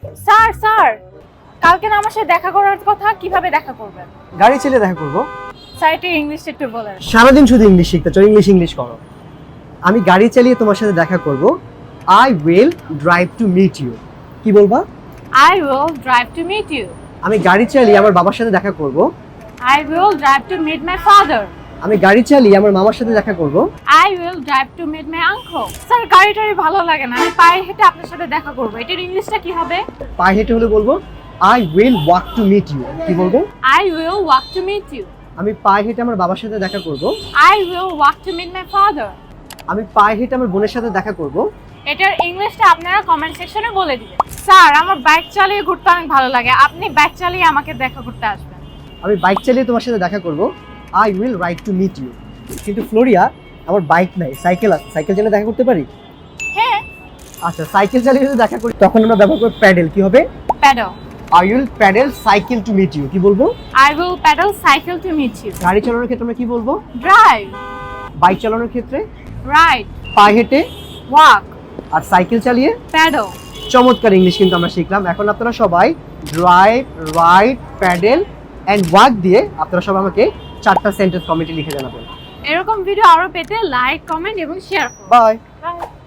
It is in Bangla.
স্যার স্যার, কালকে না আমার সাথে দেখা করার কথা, কিভাবে দেখা করবেন? গাড়ি চালিয়ে দেখা করবো। স্যার একটু ইংলিশ একটু বলেন। সারাদিন শুধু ইংলিশ শিখতে চাও, ইংলিশ করো। আমি গাড়ি চালিয়ে তোমার সাথে দেখা করব। I will drive to meet you. কি বলবা? I will drive to meet you. আমি গাড়ি চালিয়ে আমার বাবার সাথে দেখা করব। I will drive to meet my father. আমি গাড়ি চালিয়ে আমার মামার সাথে দেখা করব। I will drive to meet my uncle. Sir গাড়িটারি ভালো লাগে না, আমি পায়ে হেঁটে আপনার সাথে দেখা করব। এটার ইংলিশটা কি হবে? পায়ে হেঁটে হলে বলবো I will walk to meet you. কি বলবো? I will walk to meet you. আমি পায়ে হেঁটে আমার বাবার সাথে দেখা করব। I will walk to meet my father. আমি পায়ে হেঁটে আমার বোনের সাথে দেখা করব। এটার ইংলিশটা আপনারা কমেন্ট সেকশনে বলে দিবেন। স্যার আমার বাইক চালিয়ে ঘুরতে অনেক ভালো লাগে, আপনি বাইক চালিয়ে আমাকে দেখা করতে আসবেন। আমি বাইক চালিয়ে তোমার সাথে দেখা করব। I will ride to meet you. কিন্তু ফ্লোরিয়া, আমার বাইক নাই, সাইকেল আছে। সাইকেল চালিয়ে দেখা করতে পারি? হ্যাঁ। আচ্ছা, সাইকেল চালিয়ে যদি দেখা করি তখন আমরা ব্যবহার করব প্যাডেল। কি হবে? Pedal. I will pedal cycle to meet you. কি বলবো? I will pedal cycle to meet you. গাড়ি চালানোর ক্ষেত্রে আমরা কি বলবো? Drive. বাইক চালানোর ক্ষেত্রে Ride. পায়ে হেঁটে, Walk. আর সাইকেল চালিয়ে। Pedal. চমৎকার ইংলিশ কিন্তু আমরা শিখলাম। এখন আপনারা সবাই drive, ride, pedal and walk দিয়ে আপনারা সবাই আমাকে 4টা সেন্টেন্স কমেন্টে লিখে জানাবেন। এরকম ভিডিও আরো পেতে লাইক, কমেন্ট এবং শেয়ার করুন। বাই। Bye.